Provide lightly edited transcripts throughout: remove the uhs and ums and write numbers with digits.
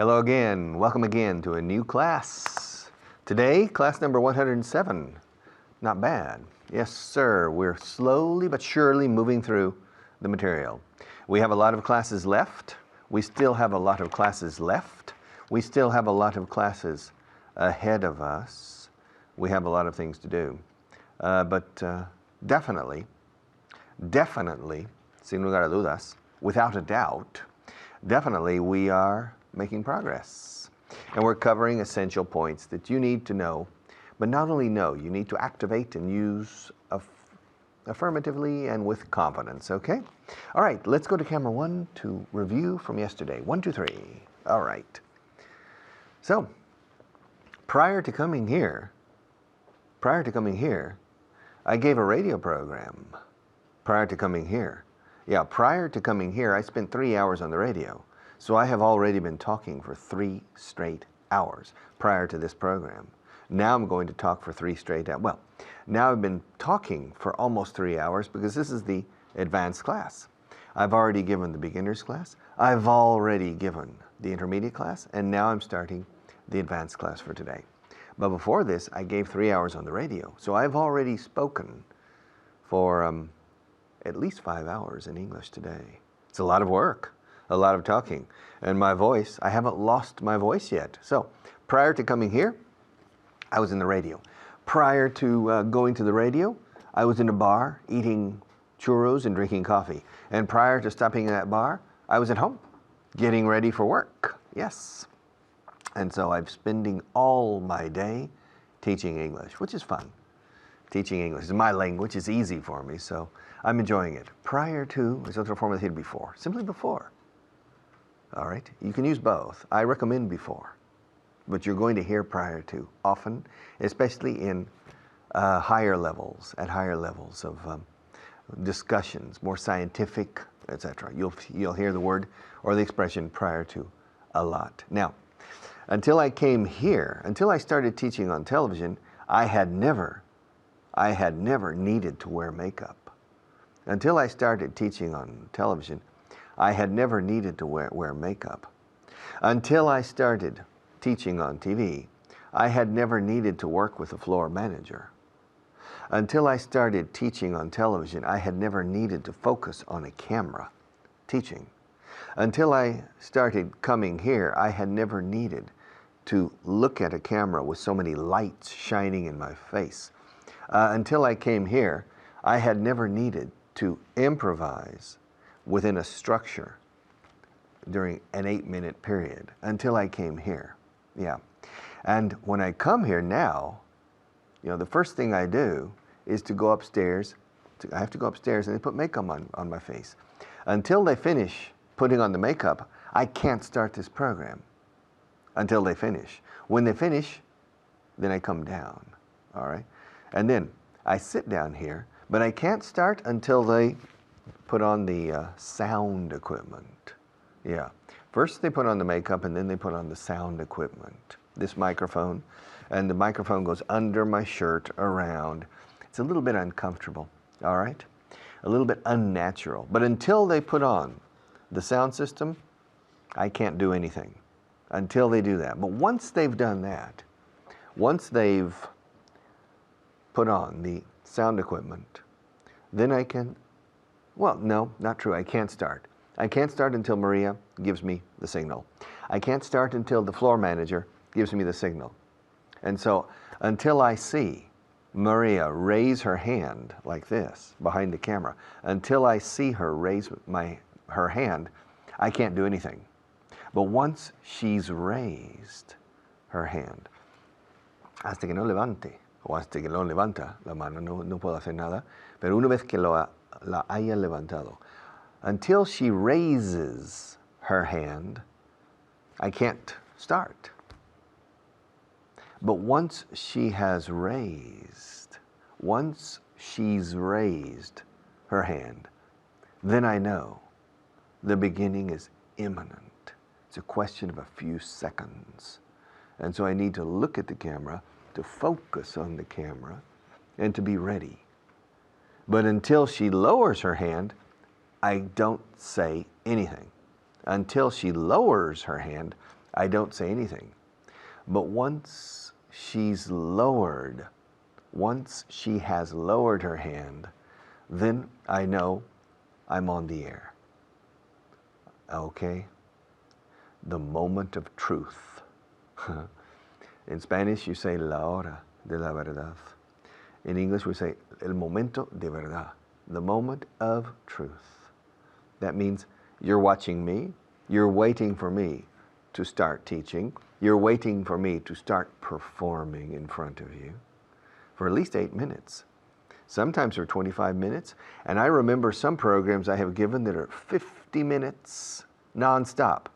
Hello again. Welcome again to a new class. Today, class number 107. Not bad. Yes, sir. We're slowly but surely moving through the material. We have a lot of classes left. We still have a lot of classes left. We still have a lot of classes ahead of us. We have a lot of things to do. But definitely, sin lugar a dudas, without a doubt, definitely we are making progress. And we're covering essential points that you need to know, but not only know, you need to activate and use affirmatively and with confidence, okay? All right, let's go to camera 1 to review from yesterday. 1, 2, 3. All right. So, prior to coming here, I gave a radio program. Prior to coming here, I spent 3 hours on the radio. So I have already been talking for 3 straight hours prior to this program. Now I'm going to talk for 3 straight hours. Well, now I've been talking for almost 3 hours because this is the advanced class. I've already given the beginner's class. I've already given the intermediate class, and now I'm starting the advanced class for today. But before this, I gave 3 hours on the radio. So I've already spoken for at least 5 hours in English today. It's a lot of work. A lot of talking. And my voice, I haven't lost my voice yet. So prior to coming here, I was in the radio. Prior to going to the radio, I was in a bar eating churros and drinking coffee. And prior to stopping at that bar, I was at home getting ready for work. Yes. And so I'm spending all my day teaching English, which is fun. Teaching English is my language. It's easy for me, so I'm enjoying it. Prior to is otra forma de decir before. Simply before. All right, you can use both. I recommend before, but you're going to hear prior to often, especially in higher levels of discussions, more scientific, etc. You'll hear the word or the expression prior to a lot. Now, until I came here, until I started teaching on television, I had never needed to wear makeup. Until I started teaching on television, I had never needed to wear makeup. Until I started teaching on TV, I had never needed to work with a floor manager. Until I started teaching on television, I had never needed to focus on a camera teaching. Until I started coming here, I had never needed to look at a camera with so many lights shining in my face. Until I came here, I had never needed to improvise within a structure during an 8-minute period until I came here. Yeah. And when I come here now, the first thing I do is to go upstairs. I have to go upstairs and they put makeup on my face. Until they finish putting on the makeup, I can't start this program until they finish. When they finish, then I come down, all right? And then I sit down here, but I can't start until they put on the sound equipment. Yeah. First they put on the makeup and then they put on the sound equipment. This microphone, and the microphone goes under my shirt around. It's a little bit uncomfortable, all right? A little bit unnatural. But until they put on the sound system, I can't do anything until they do that. But once they've done that, once they've put on the sound equipment, then I can, well, no, not true. I can't start. I can't start until Maria gives me the signal. I can't start until the floor manager gives me the signal. And so until I see Maria raise her hand like this behind the camera, until I see her raise her hand, I can't do anything. But once she's raised her hand, hasta que no levante, o hasta que no levanta la mano, no puedo hacer nada, pero una vez que la haya levantado, until she raises her hand, I can't start. But once she's raised her hand, then I know the beginning is imminent. It's a question of a few seconds. And so I need to look at the camera, to focus on the camera, and to be ready. But until she lowers her hand, I don't say anything. Until she lowers her hand, I don't say anything. But once she's lowered, once she has lowered her hand, then I know I'm on the air. Okay? The moment of truth. In Spanish, you say la hora de la verdad. In English, we say el momento de verdad, the moment of truth. That means you're watching me, you're waiting for me to start teaching, you're waiting for me to start performing in front of you for at least 8 minutes. Sometimes they're 25 minutes, and I remember some programs I have given that are 50 minutes nonstop,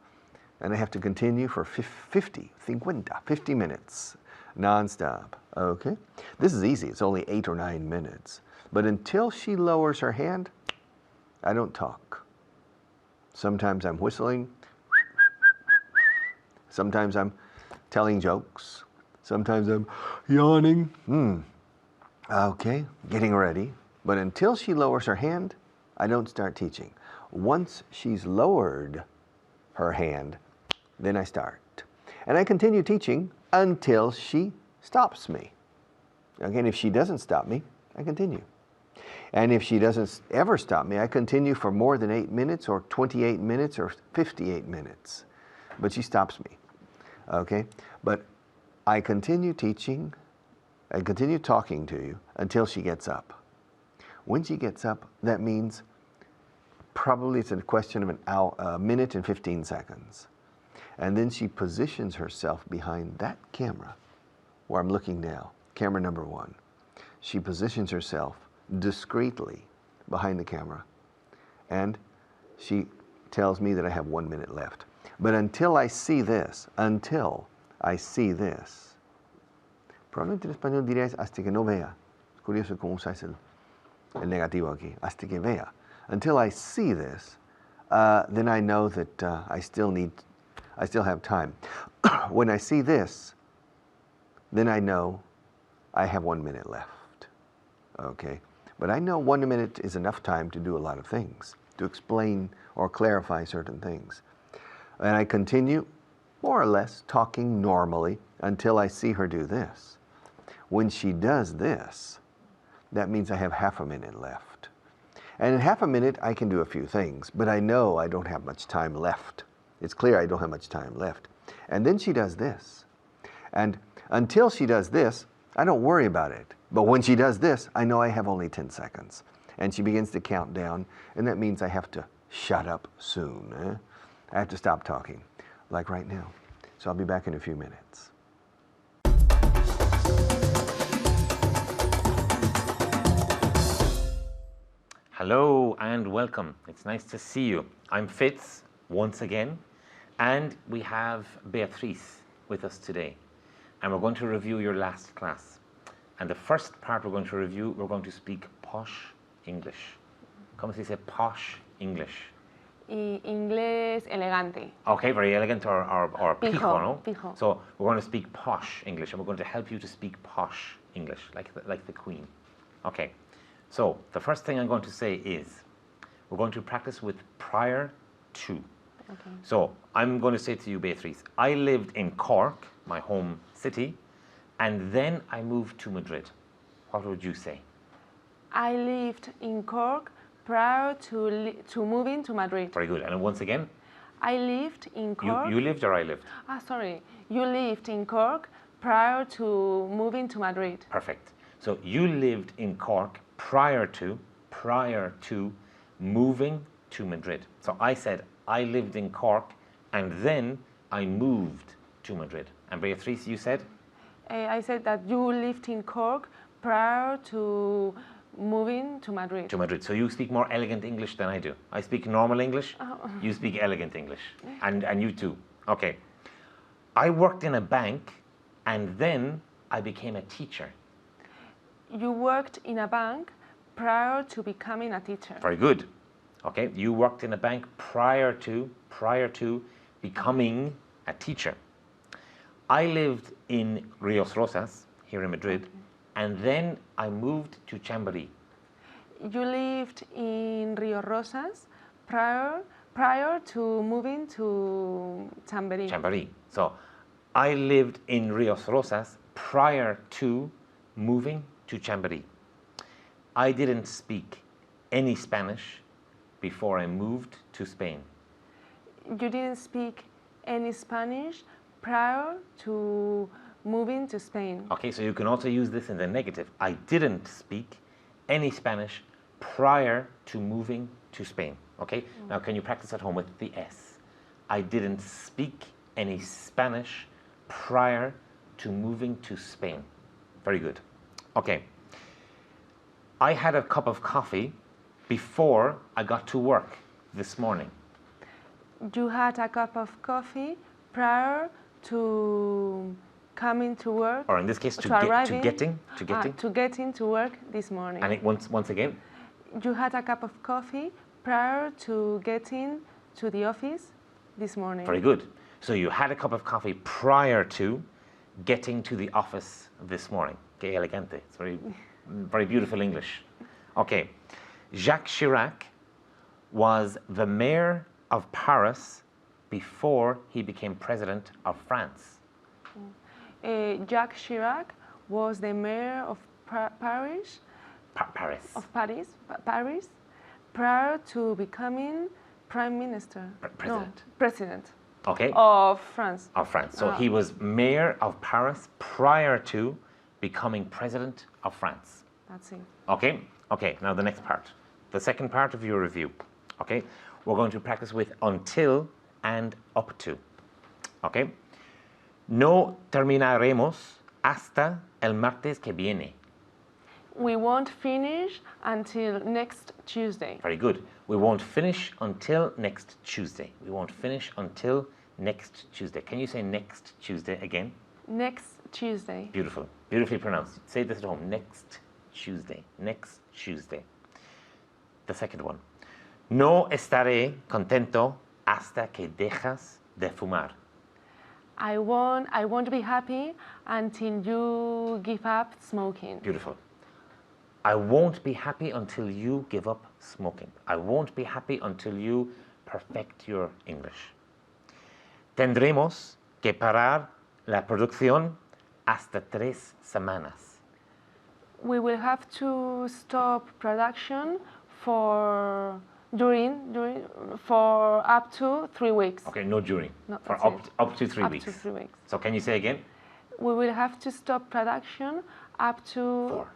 and I have to continue for 50 minutes nonstop. Okay? This is easy. It's only 8 or 9 minutes. But until she lowers her hand, I don't talk. Sometimes I'm whistling. Sometimes I'm telling jokes. Sometimes I'm yawning. Okay, getting ready. But until she lowers her hand, I don't start teaching. Once she's lowered her hand, then I start. And I continue teaching until she stops me. Okay, and if she doesn't stop me, I continue. And if she doesn't ever stop me, I continue for more than 8 minutes or 28 minutes or 58 minutes. But she stops me. Okay? But I continue teaching, I continue talking to you until she gets up. When she gets up, that means probably it's a question of a minute and 15 seconds. And then she positions herself behind that camera where I'm looking now, camera number 1. She positions herself discreetly behind the camera, and she tells me that I have 1 minute left. But until I see this, probablemente en español dirías hasta que no vea. Es curioso cómo usas el negativo aquí, hasta que vea. Until I see this, then I know that I still have time. When I see this, then I know I have 1 minute left. Okay? But I know 1 minute is enough time to do a lot of things, to explain or clarify certain things. And I continue, more or less, talking normally until I see her do this. When she does this, that means I have half a minute left. And in half a minute, I can do a few things, but I know I don't have much time left. It's clear I don't have much time left. And then she does this. And until she does this, I don't worry about it. But when she does this, I know I have only 10 seconds. And she begins to count down, and that means I have to shut up soon. I have to stop talking, like right now. So I'll be back in a few minutes. Hello and welcome. It's nice to see you. I'm Fitz once again, and we have Beatriz with us today. And we're going to review your last class. And the first part we're going to review, we're going to speak posh English. ¿Cómo se dice posh English? Y inglés elegante. Okay, very elegant or pijo, no? Pijo. So we're going to speak posh English, and we're going to help you to speak posh English, like the Queen. Okay, so the first thing I'm going to say is we're going to practice with prior to. Okay. So I'm going to say to you, Beatriz, I lived in Cork, my home city, and then I moved to Madrid. What would you say? I lived in Cork prior to moving to Madrid. Very good. And once again? I lived in Cork. You lived or I lived? Sorry. You lived in Cork prior to moving to Madrid. Perfect. So you lived in Cork prior to moving to Madrid. So I said I lived in Cork and then I moved to Madrid. And Beatriz, you said? I said that you lived in Cork prior to moving to Madrid. To Madrid. So you speak more elegant English than I do. I speak normal English. You speak elegant English. And you too. Okay. I worked in a bank and then I became a teacher. You worked in a bank prior to becoming a teacher. Very good. Okay. You worked in a bank prior to becoming a teacher. I lived in Ríos Rosas, here in Madrid. Okay. And then I moved to Chamberí. You lived in Ríos Rosas prior prior to moving to Chamberí. Chamberí. So I lived in Rios Rosas prior to moving to Chamberí. I didn't speak any Spanish before I moved to Spain. You didn't speak any Spanish prior to moving to Spain. Okay, so you can also use this in the negative. I didn't speak any Spanish prior to moving to Spain. Okay, now can you practice at home with the S? I didn't speak any Spanish prior to moving to Spain. Very good. Okay, I had a cup of coffee before I got to work this morning. You had a cup of coffee prior to coming to work. Or in this case, to arriving, getting. To getting to work this morning. And once again, you had a cup of coffee prior to getting to the office this morning. very good. So you had a cup of coffee prior to getting to the office this morning. Que elegante. It's very beautiful English. Okay. Jacques Chirac was the mayor of Paris before he became president of France. Jacques Chirac was the mayor of Paris. Paris. Of Paris, prior to becoming prime minister. President. No, president. Okay. Of France. Of France. So he was mayor of Paris prior to becoming president of France. That's it. Okay? Okay, now the next part. The second part of your review. Okay? We're going to practice with until and up to. Okay? No terminaremos hasta el martes que viene. We won't finish until next Tuesday. Very good. We won't finish until next Tuesday. We won't finish until next Tuesday. Can you say next Tuesday again? Next Tuesday. Beautiful. Beautifully pronounced. Say this at home. Next Tuesday. Next Tuesday. The second one. No estaré contento hasta que dejas de fumar. I won't be happy until you give up smoking. Beautiful. I won't be happy until you give up smoking. I won't be happy until you perfect your English. Tendremos que parar la producción hasta 3 semanas. We will have to stop production for up to 3 weeks. Okay, no during. No, for that's up to 3 Up weeks. to 3 weeks. So can you say again? We will have to stop production up to.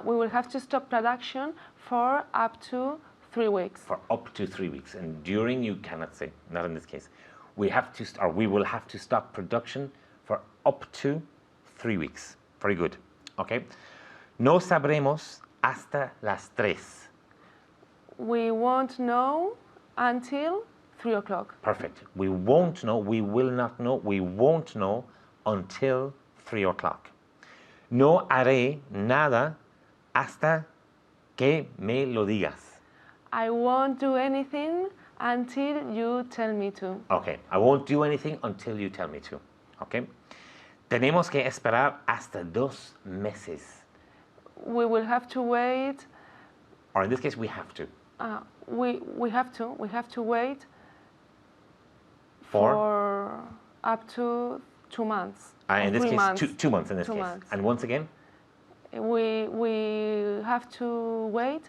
We will have to stop production for up to 3 weeks. For up to 3 weeks. And during you cannot say, not in this case. We will have to stop production for up to 3 weeks. Very good. Okay. No sabremos hasta las 3. We won't know until 3 o'clock. Perfect. We won't know, we will not know, we won't know until 3 o'clock. No haré nada hasta que me lo digas. I won't do anything until you tell me to. Okay, I won't do anything until you tell me to. Okay. Tenemos que esperar hasta 2 meses. We will have to wait. Or in this case, we have to. We have to wait for up to 2 months. In this case, months. 2 months in this 2 case. months. And once again? We have to wait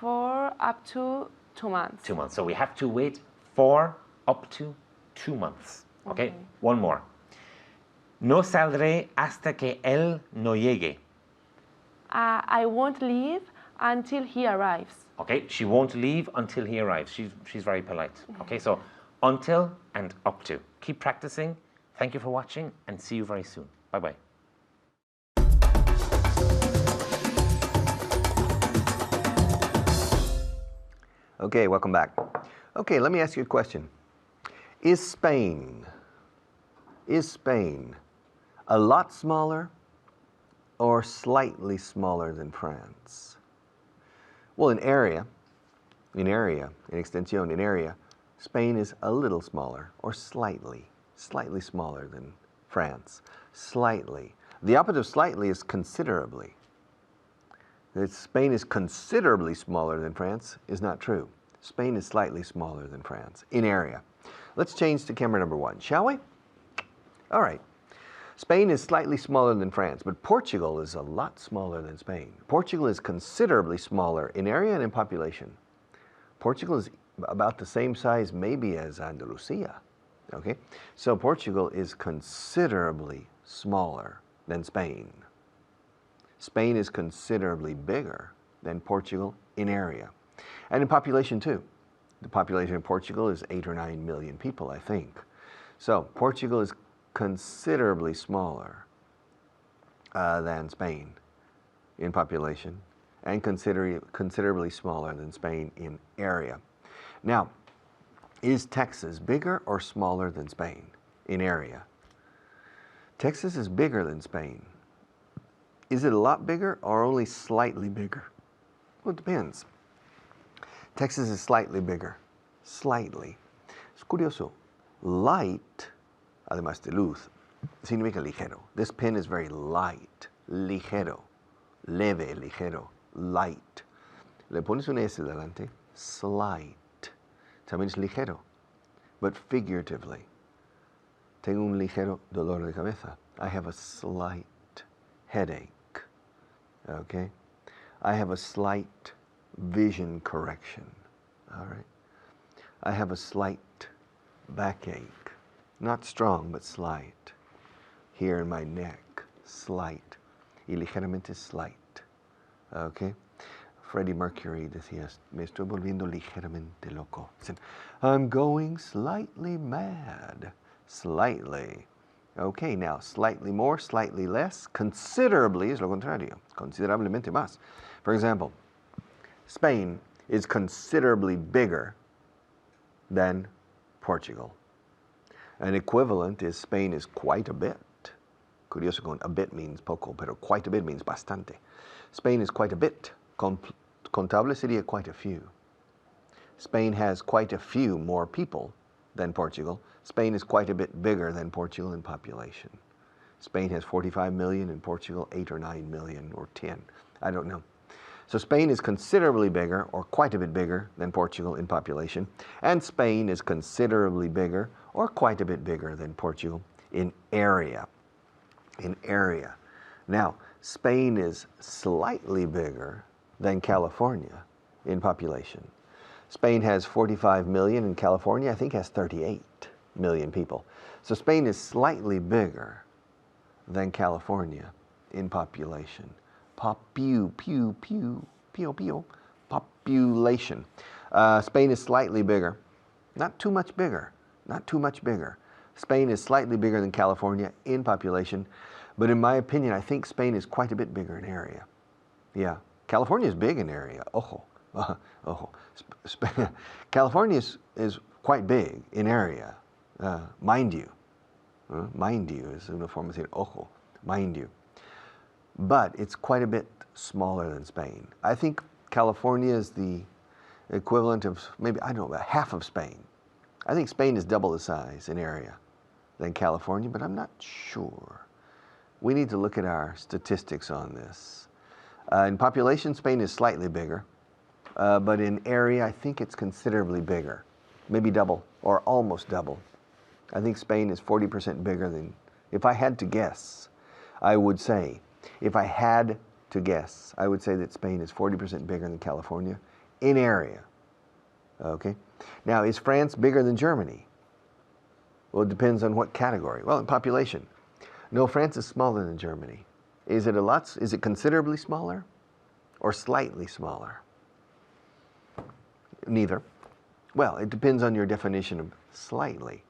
for up to 2 months. 2 months. So we have to wait for up to 2 months. Okay? One more. No saldré hasta que él no llegue. I won't leave until he arrives. Okay, she won't leave until he arrives. She's very polite. Okay, so until and up to. Keep practicing. Thank you for watching and see you very soon. Bye-bye. Okay, welcome back. Okay, let me ask you a question. Is Spain a lot smaller or slightly smaller than France? Well, in extensión, in area, Spain is a little smaller or slightly smaller than France. Slightly. The opposite of slightly is considerably. That Spain is considerably smaller than France is not true. Spain is slightly smaller than France in area. Let's change to camera number 1, shall we? All right. Spain is slightly smaller than France, but Portugal is a lot smaller than Spain. Portugal is considerably smaller in area and in population. Portugal is about the same size maybe as Andalusia. Okay? So Portugal is considerably smaller than Spain. Spain is considerably bigger than Portugal in area. And in population too. The population of Portugal is 8 or 9 million people, I think. So Portugal is considerably smaller than Spain in population and considerably smaller than Spain in area. Now, is Texas bigger or smaller than Spain in area? Texas is bigger than Spain. Is it a lot bigger or only slightly bigger? Well, it depends. Texas is slightly bigger. Slightly. Es curioso. Light, además de luz, significa ligero. This pen is very light. Ligero. Leve, ligero. Light. Le pones una S delante. Slight. También es ligero. But figuratively. Tengo un ligero dolor de cabeza. I have a slight headache. Okay? I have a slight vision correction. All right? I have a slight backache. Not strong, but slight. Here in my neck. Slight. Y ligeramente slight. Okay? Freddie Mercury decía, me estoy volviendo ligeramente loco. I'm going slightly mad. Slightly. Okay, now, slightly more, slightly less. Considerably is lo contrario. Considerablemente más. For example, Spain is considerably bigger than Portugal. An equivalent is Spain is quite a bit. Curioso, con a bit means poco, pero quite a bit means bastante. Spain is quite a bit. Contable sería quite a few. Spain has quite a few more people than Portugal. Spain is quite a bit bigger than Portugal in population. Spain has 45 million and Portugal 8 or 9 million or 10. I don't know. So Spain is considerably bigger or quite a bit bigger than Portugal in population. And Spain is considerably bigger or quite a bit bigger than Portugal in area. In area. Now, Spain is slightly bigger than California in population. Spain has 45 million and California, I think, has 38 million people. So Spain is slightly bigger than California in population. Population. Spain is slightly bigger. Not too much bigger. Not too much bigger. Spain is slightly bigger than California in population. But in my opinion, I think Spain is quite a bit bigger in area. Yeah. California is big in area. Ojo. Ojo. California is quite big in area. Mind you. Mind you is una forma de decir ojo. Mind you. But it's quite a bit smaller than Spain. I think California is the equivalent of maybe, I don't know, about half of Spain. I think Spain is double the size in area than California, but I'm not sure. We need to look at our statistics on this. In population, Spain is slightly bigger, but in area, I think it's considerably bigger. Maybe double or almost double. I think Spain is 40% bigger than, if I had to guess, I would say, if I had to guess, I would say that Spain is 40% bigger than California in area. Okay? Now, is France bigger than Germany? Well, it depends on what category. Well, in population. No, France is smaller than Germany. Is it considerably smaller or slightly smaller? Neither. Well, it depends on your definition of slightly.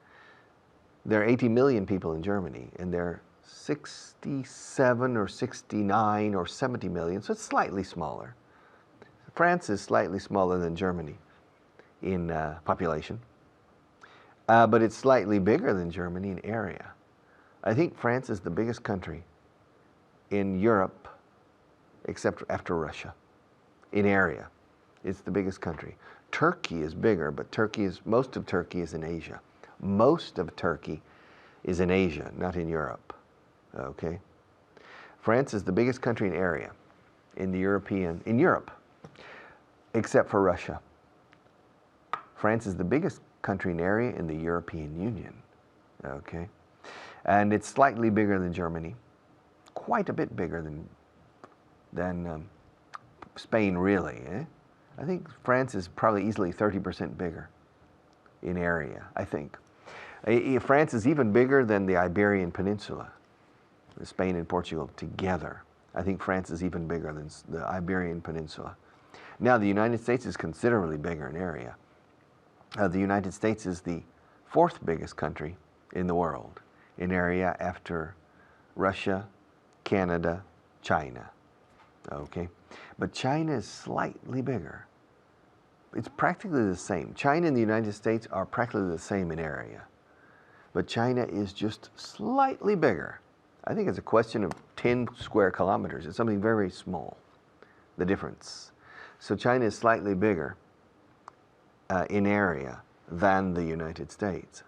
There are 80 million people in Germany, and there are 67 or 69 or 70 million, so it's slightly smaller. France is slightly smaller than Germany in population, but it's slightly bigger than Germany in area. I think France is the biggest country in Europe, except after Russia, in area. It's the biggest country. Turkey is bigger, but most of Turkey is in Asia. Most of Turkey is in Asia, not in Europe. Okay? France is the biggest country in area in Europe, except for Russia. France is the biggest country in area in the European Union. Okay, and it's slightly bigger than Germany, quite a bit bigger than Spain, really. I think France is probably easily 30% bigger in area, I think. France is even bigger than the Iberian Peninsula, Spain and Portugal together. I think France is even bigger than the Iberian Peninsula. Now, the United States is considerably bigger in area. The United States is the fourth biggest country in the world in area after Russia, Canada, China. Okay, but China is slightly bigger. It's practically the same. China and the United States are practically the same in area, but China is just slightly bigger. I think it's a question of 10 square kilometers. It's something very, very small, the difference. So China is slightly bigger in area than the United States,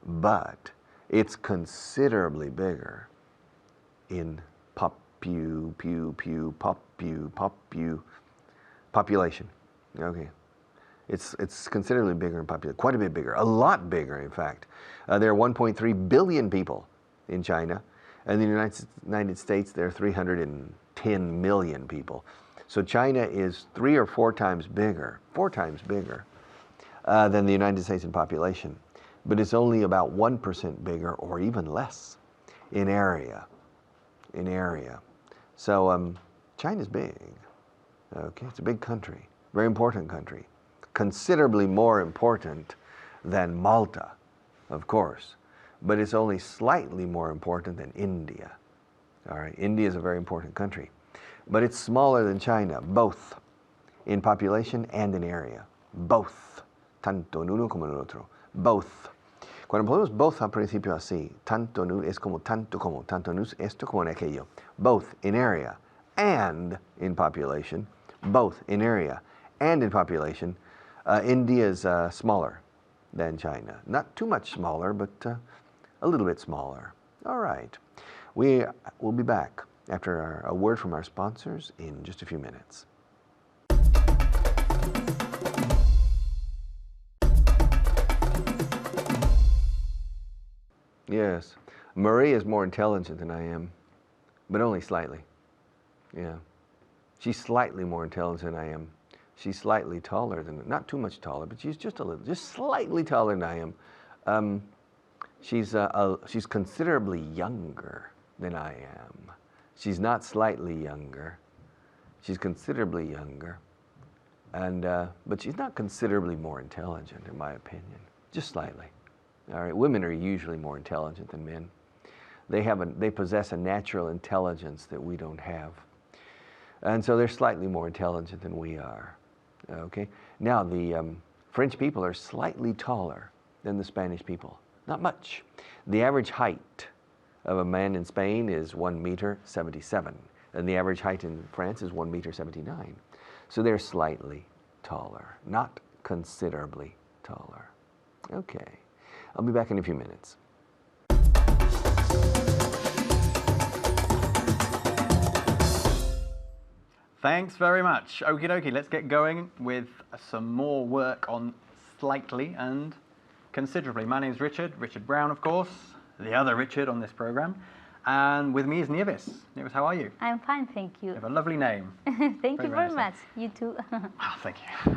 but it's considerably bigger in population. Okay, it's considerably bigger in population, quite a bit bigger, a lot bigger, in fact. There are 1.3 billion people in China, and in the United States there are 310 million people. So China is 3 or 4 times bigger, than the United States in population, but it's only about 1% bigger or even less in area. So China's big. Okay, it's a big country, very important country, considerably more important than Malta, of course, but it's only slightly more important than India. All right, India is a very important country, but it's smaller than China, both in population and in area, both, tanto en uno como en el otro, both. Cuando ponemos both al principio así, tanto en uno es como, tanto en esto como en aquello, both in area and in population, both in area and in population. India is smaller than China. Not too much smaller, but a little bit smaller. All right. We will be back after a word from our sponsors in just a few minutes. Yes, Maria is more intelligent than I am, but only slightly. Yeah, she's slightly more intelligent than I am. She's slightly taller than, not too much taller, but she's just slightly taller than I am. She's considerably younger than I am. She's not slightly younger. She's considerably younger, but she's not considerably more intelligent, in my opinion. Just slightly. All right, women are usually more intelligent than men. They possess a natural intelligence that we don't have, and so they're slightly more intelligent than we are. Okay. Now the French people are slightly taller than the Spanish people. Not much. The average height of a man in Spain is 1.77 m, and the average height in France is 1.79 m. So they're slightly taller, not considerably taller. Okay. I'll be back in a few minutes. Thanks very much. Okie dokie, let's get going with some more work on slightly and considerably. My name's Richard Brown, of course, the other Richard on this program. And with me is Nieves. Nieves, how are you? I'm fine, thank you. You have a lovely name. Thank you very much. You too. Oh, thank you.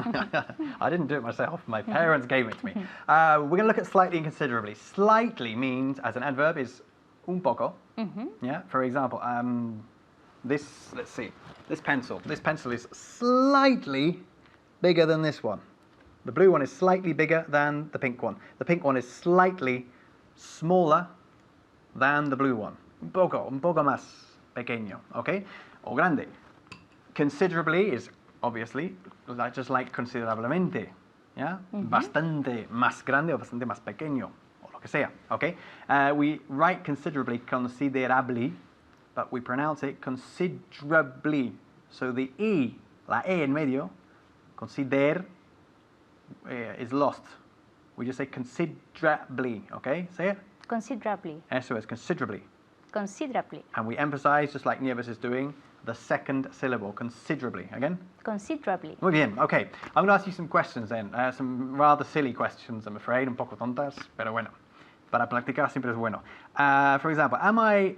I didn't do it myself. My parents gave it to me. We're going to look at slightly and considerably. Slightly means, as an adverb, is un poco. Yeah. For example, let's see, this pencil. This pencil is slightly bigger than this one. The blue one is slightly bigger than the pink one. The pink one is slightly smaller than the blue one. Un poco más pequeño, okay? O grande. Considerably is obviously just like considerablemente, yeah? Bastante más grande o bastante más pequeño, o lo que sea, okay? We write considerably, considerably, but we pronounce it considerably. So the E, la E en medio, consider, is lost. We just say considerably, okay? Say it. Considerably. Eso es, considerably. Considerably. And we emphasize, just like Nieves is doing, the second syllable, considerably. Again? Considerably. Muy bien, okay. I'm going to ask you some questions then. Some rather silly questions, I'm afraid, un poco tontas, pero bueno. Para practicar siempre es bueno. For example, am I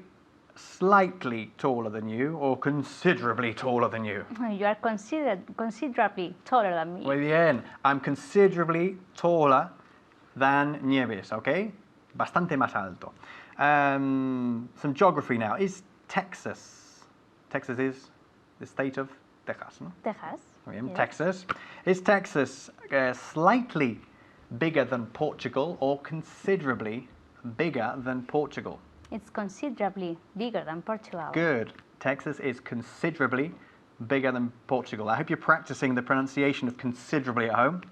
slightly taller than you or considerably taller than you? You are considerably taller than me. Muy bien. I'm considerably taller than Nieves, okay? Bastante más alto. Some geography now. Is Texas is the state of Texas, no? Texas. Muy bien. Yes. Texas. Is Texas slightly bigger than Portugal or considerably bigger than Portugal? It's considerably bigger than Portugal. Good. Texas is considerably bigger than Portugal. I hope you're practicing the pronunciation of considerably at home,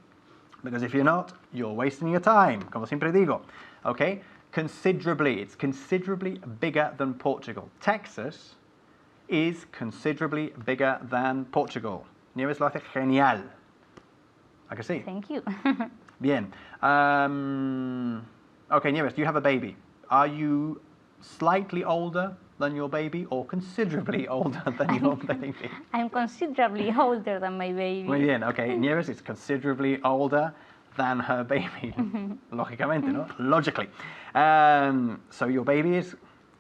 because if you're not, you're wasting your time, como siempre digo. Okay? Considerably. It's considerably bigger than Portugal. Texas is considerably bigger than Portugal. Nieves lo hace genial. ¿A que sí? Thank you. Bien. Okay, Nieves, you have a baby. Are you slightly older than your baby or considerably older than your baby? I'm considerably older than my baby. Muy bien, okay. Nieves is considerably older than her baby. Lógicamente, no? Logically. So your baby is...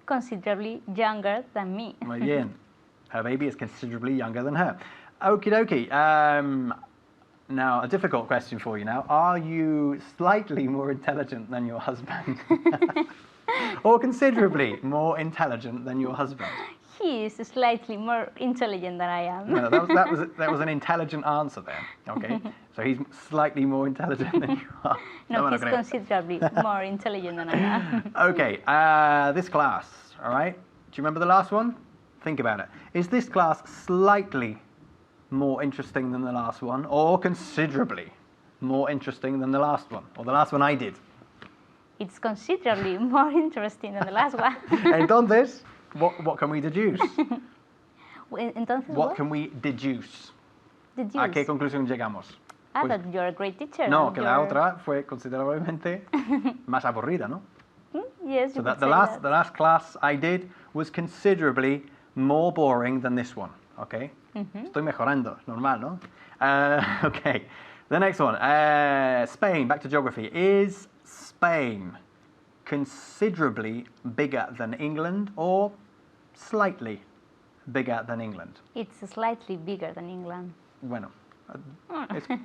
Considerably younger than me. Muy bien. Her baby is considerably younger than her. Okie dokie. Now, a difficult question for you now. Are you slightly more intelligent than your husband? Or considerably more intelligent than your husband? He is slightly more intelligent than I am. No, that was an intelligent answer there. Okay, so he's slightly more intelligent than you are. No, he's considerably more intelligent than I am. Okay, this class, all right? Do you remember the last one? Think about it. Is this class slightly more interesting than the last one, or considerably more interesting than the last one, or the last one I did? It's considerably more interesting than the last one. Entonces, what can we deduce? Entonces, What can we deduce? Deduce. ¿A qué conclusión llegamos? Ah, Pues- that you're a great teacher. No, and que la you're- otra fue considerablemente más aburrida, ¿no? Yes, So you that could the say that. last class I did was considerably more boring than this one. Okay, estoy mejorando, normal, no? Okay, the next one, Spain. Back to geography. Is Spain considerably bigger than England or slightly bigger than England? It's slightly bigger than England. Bueno,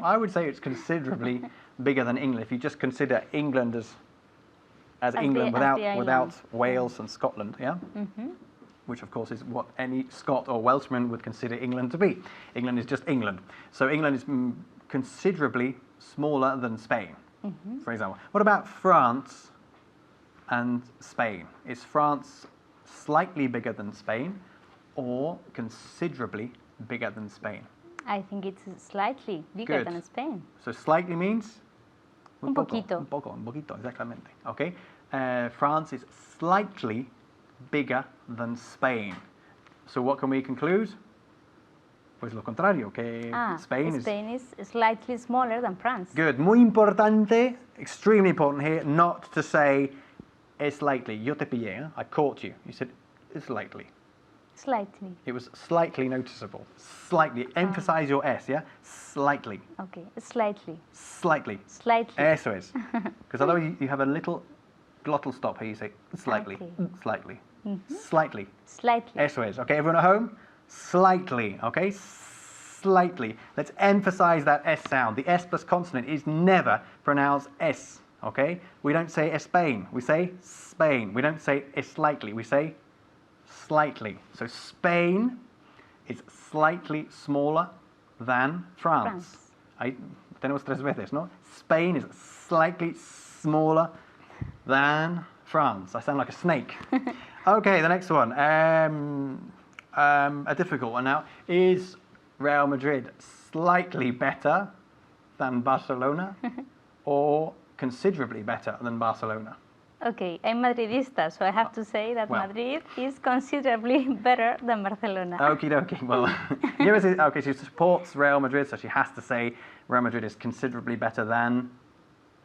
I would say it's considerably bigger than England if you just consider England as England the without island. Wales and Scotland, yeah? Which of course is what any Scot or Welshman would consider England to be. England is just England. So England is considerably smaller than Spain, for example. What about France and Spain? Is France slightly bigger than Spain or considerably bigger than Spain? I think it's slightly bigger Good. than Spain. So slightly means? Un poquito. Un poco, un poquito, exactamente. Okay. France is slightly bigger than Spain. So what can we conclude? Pues lo contrario, que Spain is slightly smaller than France. Good. Muy importante, extremely important here, not to say es slightly. Yo te pillé, ¿eh? I caught you. You said it's slightly. Slightly. It was slightly noticeable. Slightly. Emphasize your S, yeah? Slightly. Okay, slightly. Slightly. Slightly. Eso es. Because otherwise you have a little glottal stop here. You say slightly. Okay. Slightly. Slightly. Slightly. Eso es. Okay, everyone at home? Slightly. Okay? Slightly. Let's emphasize that S sound. The S plus consonant is never pronounced S. Okay? We don't say España. We say Spain. We don't say es slightly. We say slightly. So Spain is slightly smaller than France. Tenemos tres veces, ¿no? Spain is slightly smaller than France. I sound like a snake. Okay, the next one. A difficult one now. Is Real Madrid slightly better than Barcelona or considerably better than Barcelona? Okay, I'm Madridista, so I have to say that Well. Madrid is considerably better than Barcelona. Okie dokie. Well, okay, she supports Real Madrid, so she has to say Real Madrid is considerably better than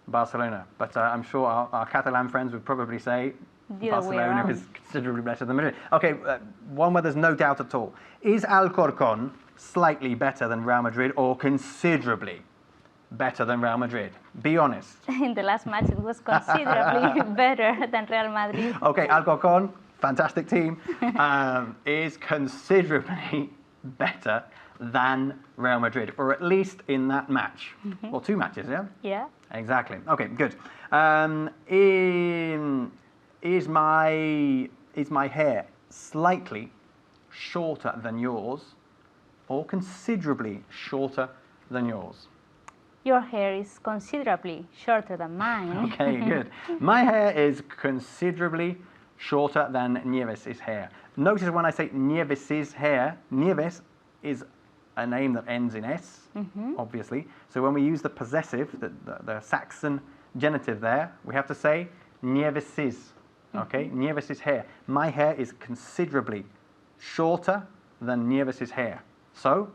Barcelona. But I'm sure our Catalan friends would probably say The other way Barcelona around. is considerably better than Madrid. Okay, one where there's no doubt at all. Is Alcorcón slightly better than Real Madrid or considerably better than Real Madrid? Be honest. In the last match, it was considerably better than Real Madrid. Okay, Alcorcón, fantastic team, is considerably better than Real Madrid, or at least in that match. Well, two matches, yeah? Yeah. Exactly. Okay, good. Is my hair slightly shorter than yours or considerably shorter than yours? Your hair is considerably shorter than mine. Okay, good. My hair is considerably shorter than Nieves' hair. Notice when I say Nieves' hair, Nieves is a name that ends in S, obviously. So when we use the possessive, the Saxon genitive there, we have to say Nieves', okay? Nieves' hair. My hair is considerably shorter than Nieves' hair. So?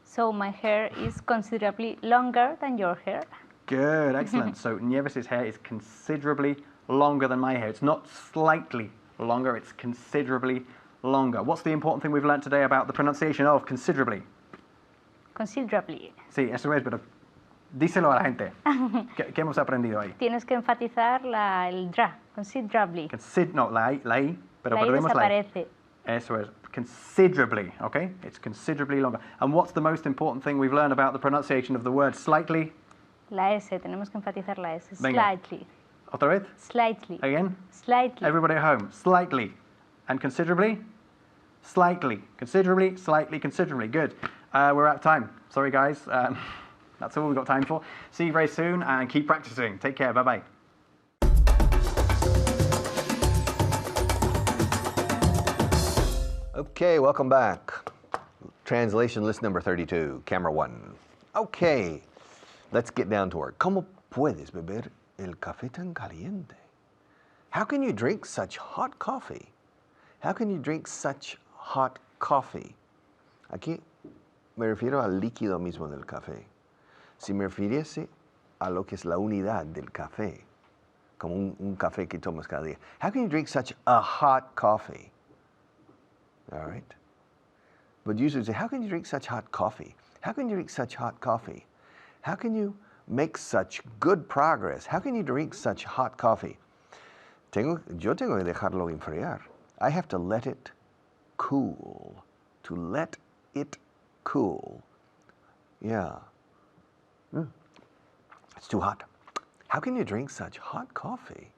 So my hair is considerably longer than your hair. Good, excellent. So Nieves' hair is considerably longer than my hair. It's not slightly longer, it's considerably longer. What's the important thing we've learned today about the pronunciation of considerably? Considerably. Sí, eso es, pero díselo a la gente. ¿Qué hemos aprendido ahí? Tienes que enfatizar el dra, considerably. No, la I, pero La I perdemos la I. desaparece. Eso es, considerably, okay? It's considerably longer. And what's the most important thing we've learned about the pronunciation of the word slightly? La S, tenemos que enfatizar la S. Venga. Slightly. Otra vez? Slightly. Again? Slightly. Everybody at home, slightly. And considerably? Slightly. Considerably, slightly, considerably. Good. We're out of time. Sorry, guys. That's all we've got time for. See you very soon and keep practicing. Take care. Bye-bye. Okay, welcome back. Translation list number 32, camera 1. Okay, let's get down to work. ¿Cómo puedes beber el café tan caliente? How can you drink such hot coffee? How can you drink such hot coffee? Aquí me refiero al líquido mismo del café. Si me refiriese a lo que es la unidad del café, como un café que tomas cada día. How can you drink such a hot coffee? All right. But usually say, how can you drink such hot coffee? How can you drink such hot coffee? How can you make such good progress? How can you drink such hot coffee? Yo tengo que dejarlo enfriar. I have to let it cool. To let it cool. Yeah. It's too hot. How can you drink such hot coffee?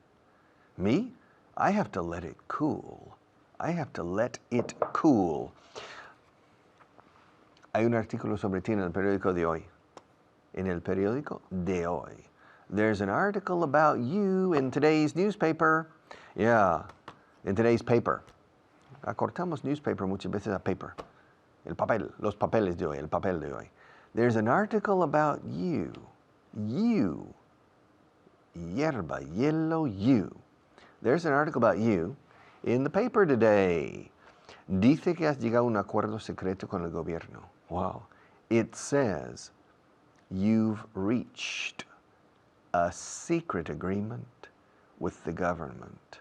Me? I have to let it cool. I have to let it cool. Hay un artículo sobre ti en el periódico de hoy. En el periódico de hoy. There's an article about you in today's newspaper. Yeah, in today's paper. Acortamos newspaper muchas veces a paper. El papel, los papeles de hoy, el papel de hoy. There's an article about you. You. Hierba, yellow, you. There's an article about you in the paper today. Dice que has llegado a un acuerdo secreto con el gobierno. Wow. It says you've reached a secret agreement with the government.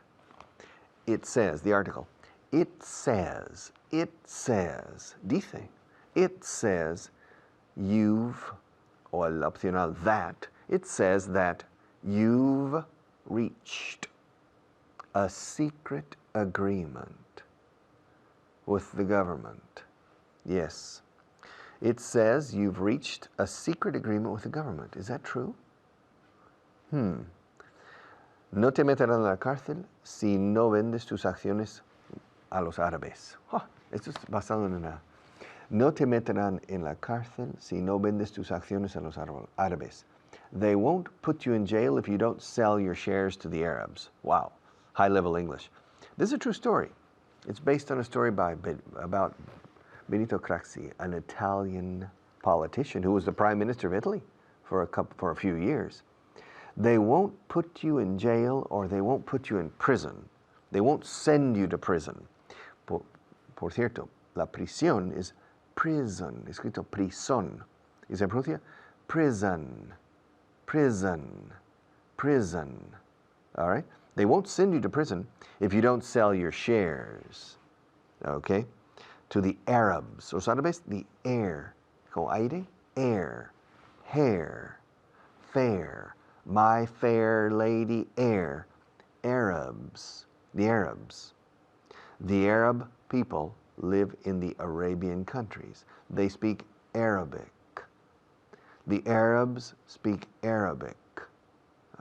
It says, the article, it says, dice, it says you've, o el opcional that, it says that you've reached a secret agreement with the government. Yes. It says you've reached a secret agreement with the government. Is that true? No te meterán en la cárcel si no vendes tus acciones a los árabes. Esto es basado en una. No te meterán en la cárcel si no vendes tus acciones a los árabes. They won't put you in jail if you don't sell your shares to the Arabs. Wow, high-level English. This is a true story. It's based on a story about Benito Craxi, an Italian politician who was the prime minister of Italy for a few years. They won't put you in jail or they won't put you in prison. They won't send you to prison. Por cierto, la prisión is prison, escrito prison. Y se pronuncia prison, prison, prison. All right? They won't send you to prison if you don't sell your shares. Okay? To the Arabs. Os árabes, the air. Con aire, air. Hair. Fair. My fair lady, air. Arabs. The Arabs. The Arab people live in the Arabian countries. They speak Arabic. The Arabs speak Arabic.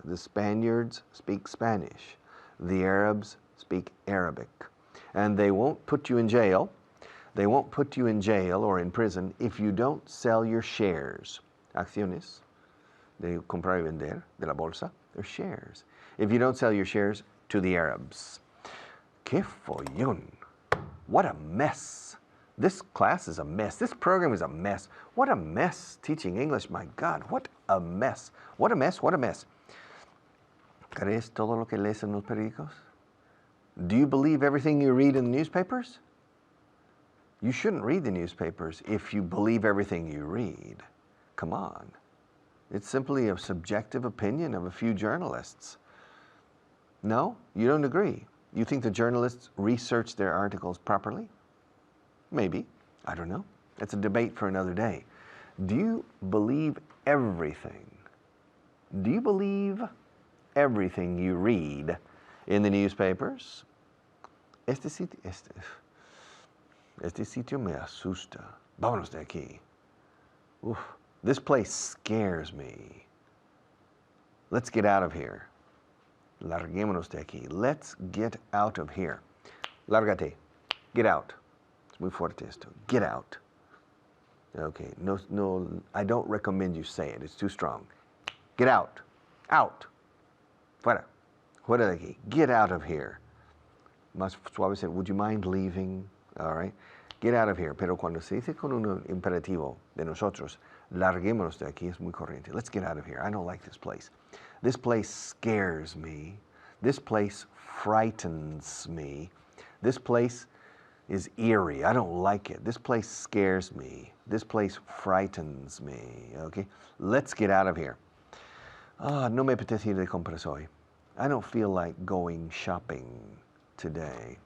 The Spaniards speak Spanish. The Arabs speak Arabic. And they won't put you in jail. They won't put you in jail or in prison if you don't sell your shares. Acciones de comprar y vender de la bolsa. They're shares. If you don't sell your shares to the Arabs. Que follón. What a mess. This class is a mess. This program is a mess. What a mess teaching English. My God, what a mess. What a mess, what a mess. ¿Crees todo lo que lees en los periódicos? Do you believe everything you read in the newspapers? You shouldn't read the newspapers if you believe everything you read. Come on. It's simply a subjective opinion of a few journalists. No? You don't agree? You think the journalists research their articles properly? Maybe. I don't know. It's a debate for another day. Do you believe everything? Do you believe everything you read in the newspapers? Este sitio me asusta. Vámonos de aquí. Uf, this place scares me. Let's get out of here. Larguémonos de aquí. Let's get out of here. Lárgate. Get out. Es muy fuerte esto. Get out. Okay. No, I don't recommend you say it. It's too strong. Get out. Out. Fuera. Fuera de aquí. Get out of here. Más suave say, would you mind leaving? All right. Get out of here. Pero cuando se dice con un imperativo de nosotros, larguémonos de aquí, es muy corriente. Let's get out of here. I don't like this place. This place scares me. This place frightens me. This place is eerie. I don't like it. This place scares me. This place frightens me. Okay? Let's get out of here. No me apetece ir de compras hoy. I don't feel like going shopping today.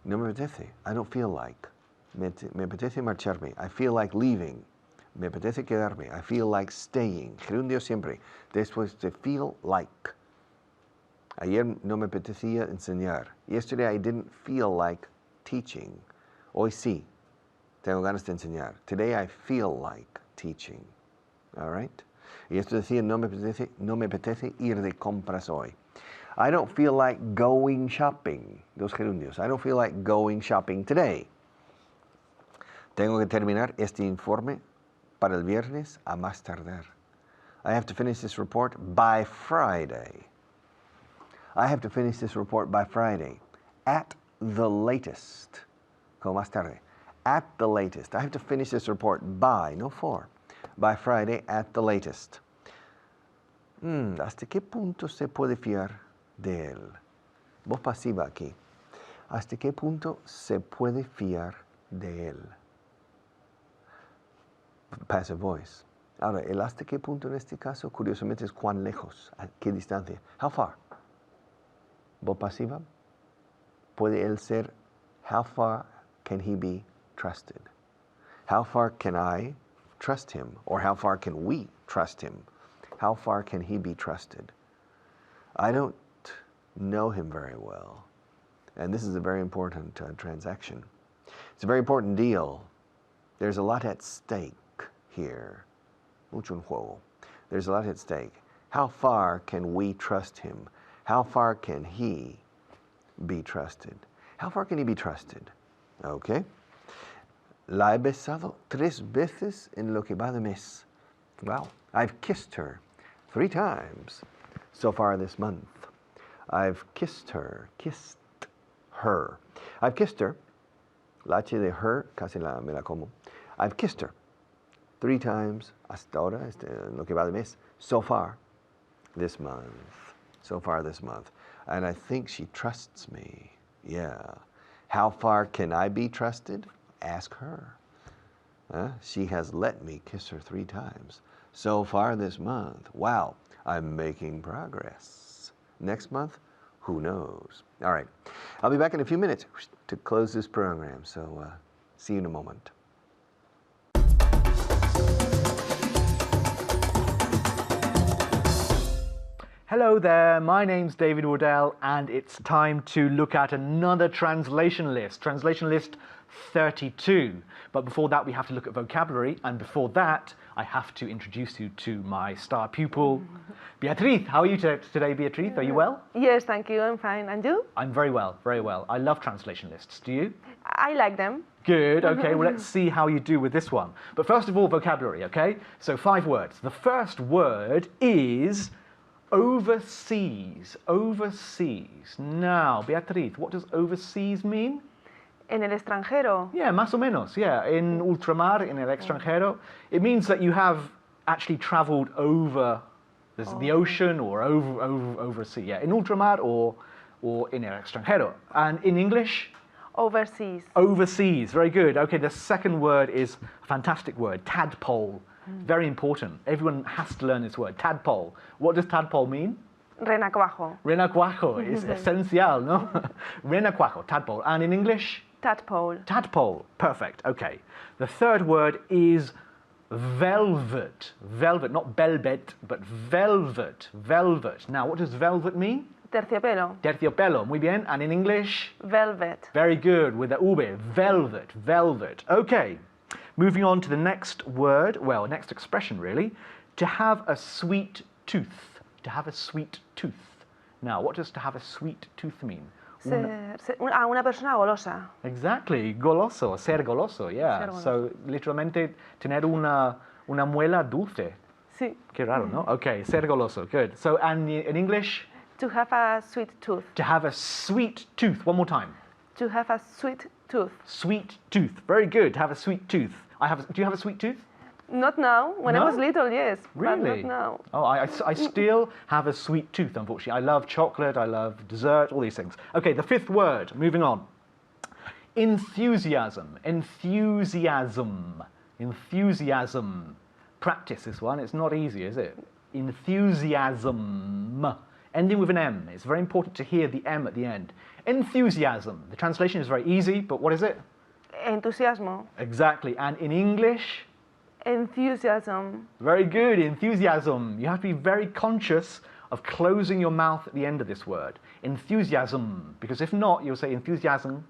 No me apetece. I don't feel like. Me apetece marcharme. I feel like leaving. Me apetece quedarme. I feel like staying. Gerundio siempre. Después de feel like. Ayer no me apetecía enseñar. Yesterday I didn't feel like teaching. Hoy sí. Tengo ganas de enseñar. Today I feel like teaching. All right? Y esto decía, no me apetece ir de compras hoy. I don't feel like going shopping. Dos gerundios. I don't feel like going shopping today. Tengo que terminar este informe para el viernes a más tardar. I have to finish this report by Friday. I have to finish this report by Friday. At the latest. Como más tarde. At the latest. I have to finish this report by, no for. By Friday at the latest. ¿Hasta qué punto se puede fiar de él? Voz pasiva aquí. ¿Hasta qué punto se puede fiar de él? Passive voice. Ahora, el hasta qué punto en este caso, curiosamente, es cuán lejos, a qué distancia. How far? Voz pasiva. Puede él ser, how far can he be trusted? How far can I trust him? Or how far can we trust him? How far can he be trusted? I don't know him very well. And this is a very important transaction. It's a very important deal. There's a lot at stake here. Mucho en juego. There's a lot at stake. How far can we trust him? How far can he be trusted? How far can he be trusted? Okay. La he besado 3 veces en lo que va de mes. Wow. I've kissed her 3 times so far this month. I've kissed her. I've kissed her. La H de her, casi me la como. I've kissed her 3 times hasta ahora, en lo que va de mes, so far this month. So far this month. And I think she trusts me. Yeah. How far can I be trusted? Ask her. She has let me kiss her 3 times so far this month. Wow, I'm making progress. Next month, Who knows? All right. I'll be back in a few minutes to close this program. So see you in a moment. Hello there, my name's David Waddell, and it's time to look at another translation list 32. But before that, we have to look at vocabulary, and before that, I have to introduce you to my star pupil, Beatriz. How are you today, Beatriz? Are you well? Yes, thank you. I'm fine. And you? I'm very well, very well. I love translation lists. Do you? I like them. Good, okay, well, let's see how you do with this one. But first of all, vocabulary, okay? So 5 words. The first word is overseas. Overseas. Now, Beatriz, what does overseas mean? En el extranjero. Yeah, más o menos, yeah. In ultramar, en el extranjero, it means that you have actually traveled over the ocean or over sea. Yeah, in ultramar or in el extranjero. And in English? Overseas. Overseas, very good. Okay, the second word is a fantastic word, tadpole. Very important. Everyone has to learn this word, tadpole. What does tadpole mean? Renacuajo. Renacuajo is esencial, no? Renacuajo, tadpole. And in English? Tadpole. Tadpole, perfect, okay. The third word is velvet. Velvet, not velvet, but velvet. Velvet. Now, what does velvet mean? Terciopelo. Terciopelo, muy bien. And in English? Velvet. Very good, with the ube. Velvet, velvet. Okay, moving on to the next word, well, next expression really. To have a sweet tooth. To have a sweet tooth. Now, what does to have a sweet tooth mean? Una persona golosa. Exactly, goloso, ser goloso, yeah. Ser goloso. So, literalmente, tener una muela dulce. Sí. Qué raro, ¿no? Okay, ser goloso, good. So, and in English? To have a sweet tooth. To have a sweet tooth. One more time. To have a sweet tooth. Sweet tooth. Very good. To have a sweet tooth. Do you have a sweet tooth? Not now. When No? I was little, yes. Really? But not now. Oh, I still have a sweet tooth, unfortunately. I love chocolate, I love dessert, all these things. Okay, the fifth word, moving on. Enthusiasm. Enthusiasm. Enthusiasm. Practice this one. It's not easy, is it? Enthusiasm. Ending with an M. It's very important to hear the M at the end. Enthusiasm. The translation is very easy, but what is it? Entusiasmo. Exactly. And in English? Enthusiasm. Very good, enthusiasm. You have to be very conscious of closing your mouth at the end of this word. Enthusiasm. Because if not, you'll say enthusiasm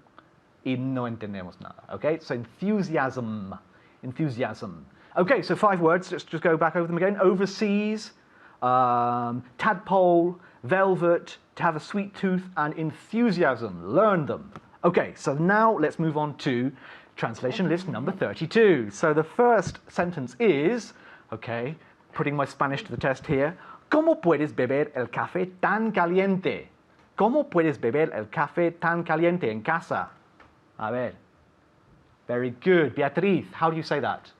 y no entendemos nada. Okay, so enthusiasm. Enthusiasm. Okay, so 5 words. Let's just go back over them again. Overseas, tadpole, velvet, to have a sweet tooth, and enthusiasm. Learn them. Okay, so now let's move on to translation list number 32. So the first sentence is, okay, putting my Spanish to the test here. ¿Cómo puedes beber el café tan caliente? ¿Cómo puedes beber el café tan caliente en casa? A ver. Very good. Beatriz, how do you say that?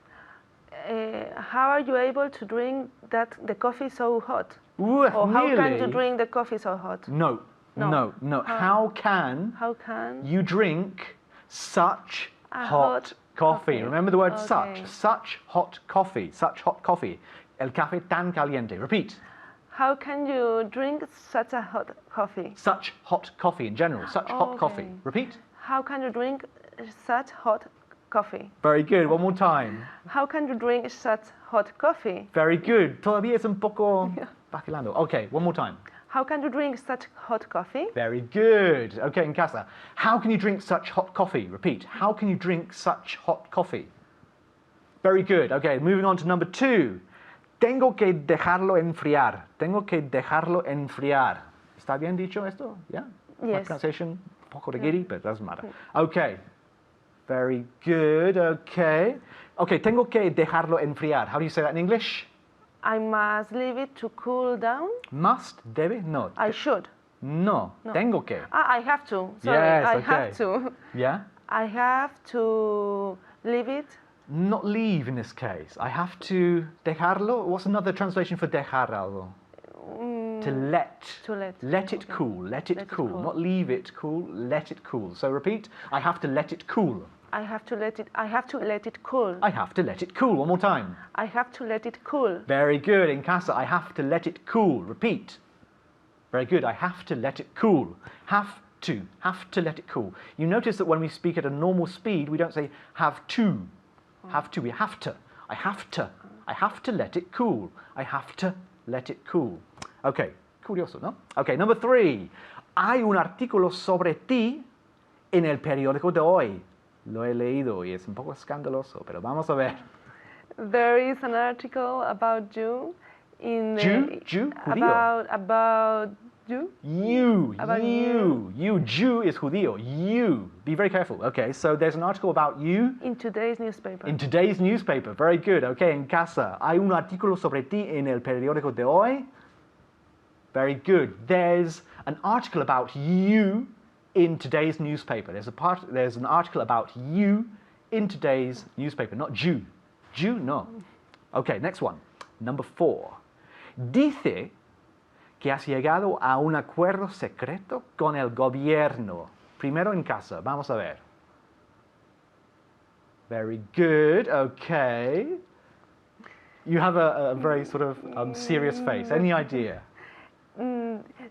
How are you able to drink the coffee so hot? Ooh, Or how can nearly. you drink the coffee so hot? No. How can you drink such hot coffee? Remember the word Okay. such hot coffee, such hot coffee. El café tan caliente. Repeat. How can you drink such a hot coffee? Such hot coffee in general, such hot coffee. Okay. Repeat. How can you drink such hot coffee? Very good. One more time. How can you drink such hot coffee? Very good. Todavía es un poco vacilando. Okay, one more time. How can you drink such hot coffee? Very good. Okay, en casa. How can you drink such hot coffee? Repeat. How can you drink such hot coffee? Very good. Okay, moving on to number 2. Tengo que dejarlo enfriar. Tengo que dejarlo enfriar. ¿Está bien dicho esto? Yeah? My Yes. pronunciation, un poco de giddy, but it doesn't matter. Okay. Very good. Okay. Okay, tengo que dejarlo enfriar. How do you say that in English? I must leave it to cool down? Must, debe, no. I should. No, tengo que. I have to. Sorry, Yes, I okay. have to. Yeah? I have to leave it. Not leave in this case. I have to dejarlo. What's another translation for dejar algo? To let. To let. Let it Okay. cool. Let it Let it cool. cool. Not leave it cool. Let it cool. So repeat. I have to let it cool. I have to let it cool. I have to let it cool. One more time. I have to let it cool. Very good. In casa, I have to let it cool. Repeat. Very good. I have to let it cool. Have to let it cool. You notice that when we speak at a normal speed, we don't say have to. Have to, we have to. I have to let it cool. I have to let it cool. Okay, curioso, ¿no? Okay, number 3. Hay un artículo sobre ti en el periódico de hoy. Lo he leído y es un poco escandaloso, pero vamos a ver. There is an article about you in Jew? Judío. About you. You, About you, Jew is judío. You. Be very careful. Okay, so there's an article about you In today's newspaper. in today's newspaper. Very good. Okay, en casa. Hay un artículo sobre ti en el periódico de hoy. Very good. There's an article about you in today's newspaper. There's an article about you in today's newspaper, not Jew. Jew, no. Okay, next one. Number 4. Dice que has llegado a un acuerdo secreto con el gobierno. Primero en casa. Vamos a ver. Very good. Okay. You have a very sort of serious face. Any idea?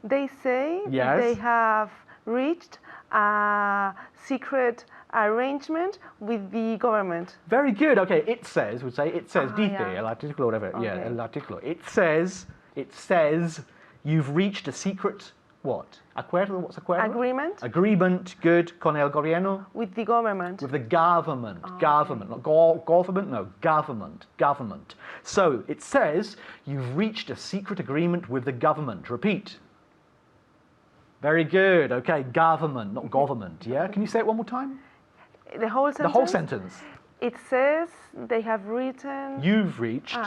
They say Yes. they have reached a secret arrangement with the government. Very good. Okay, it says, would say, it says, dice, yeah. el artículo, whatever. Yeah, Okay. el artículo. It says you've reached a secret, what? Acuerdo, what's acuerdo? Agreement Agreement, good, con el gobierno? with the government. With the government. Government, not government, no, government. So it says you've reached a secret agreement with the government. Repeat. Very good. Okay, government, not government. Yeah, can you say it one more time? The whole sentence. The whole sentence. It says they have written. You've reached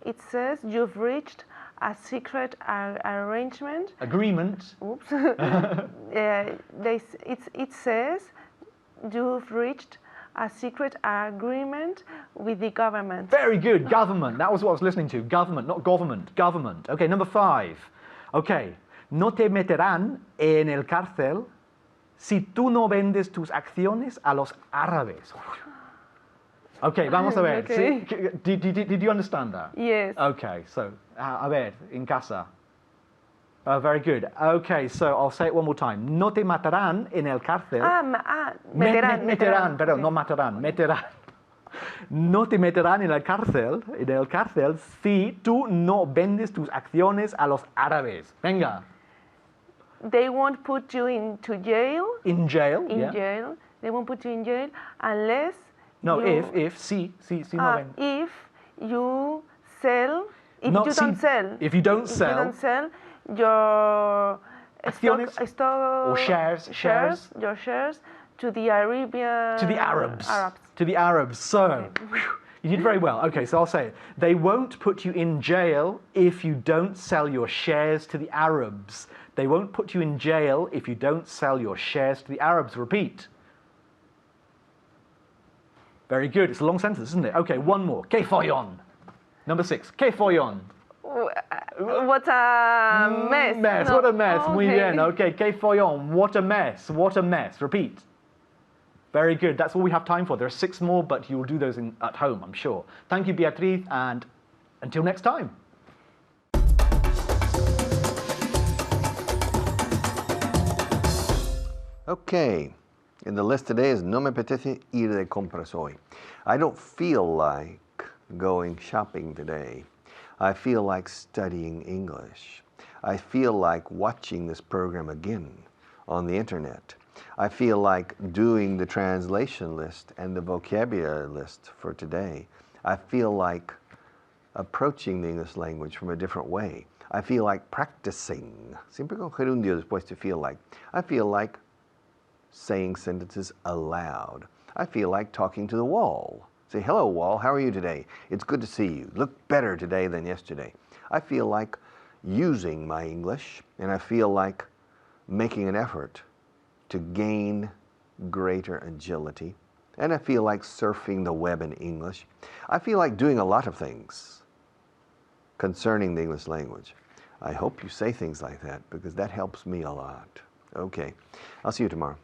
It says you've reached a secret arrangement. agreement. Oops. It says you've reached a secret agreement with the government. Very good. Government. That was what I was listening to. Government, not government. Government. Okay, number 5. Okay. No te meterán en el cárcel si tú no vendes tus acciones a los árabes. Okay, vamos a ver. Okay. See, did you understand that? Yes. Okay, so, a ver, en casa. Very good. Okay, so I'll say it one more time. No te matarán en el cárcel. Meterán. Perdón, Okay. no matarán, meterán. No te meterán en el cárcel, si tú no vendes tus acciones a los árabes. Venga. They won't put you into jail. In jail. In yeah. jail. They won't put you in jail unless. No, you, si no vendes. If you sell. If No, you si- don't sell. if you don't If sell- you don't sell your Acciones? stock Or shares. Your shares to the Arabian. To the Arabs. To the Arabs. So, whew, you did very well. Okay, so I'll say it. They won't put you in jail if you don't sell your shares to the Arabs. They won't put you in jail if you don't sell your shares to the Arabs. Repeat. Very good. It's a long sentence, isn't it? Okay, one more. Que follon. Number 6. Que follon. What a mess. Mess. No. What a mess. Muy Okay. bien. Okay, que follon. What a mess. What a mess. Repeat. Very good. That's all we have time for. There are 6 more, but you'll do those at home, I'm sure. Thank you, Beatriz, and until next time. Okay, and the list today is no me apetece ir de compras hoy. I don't feel like going shopping today. I feel like studying English. I feel like watching this program again on the internet. I feel like doing the translation list and the vocabulary list for today. I feel like approaching the English language from a different way. I feel like practicing. Siempre con gerundio después de feel like. I feel like saying sentences aloud. I feel like talking to the wall. Say, hello, wall, how are you today? It's good to see you. Look better today than yesterday. I feel like using my English, and I feel like making an effort to gain greater agility. And I feel like surfing the web in English. I feel like doing a lot of things concerning the English language. I hope you say things like that because that helps me a lot. Okay, I'll see you tomorrow.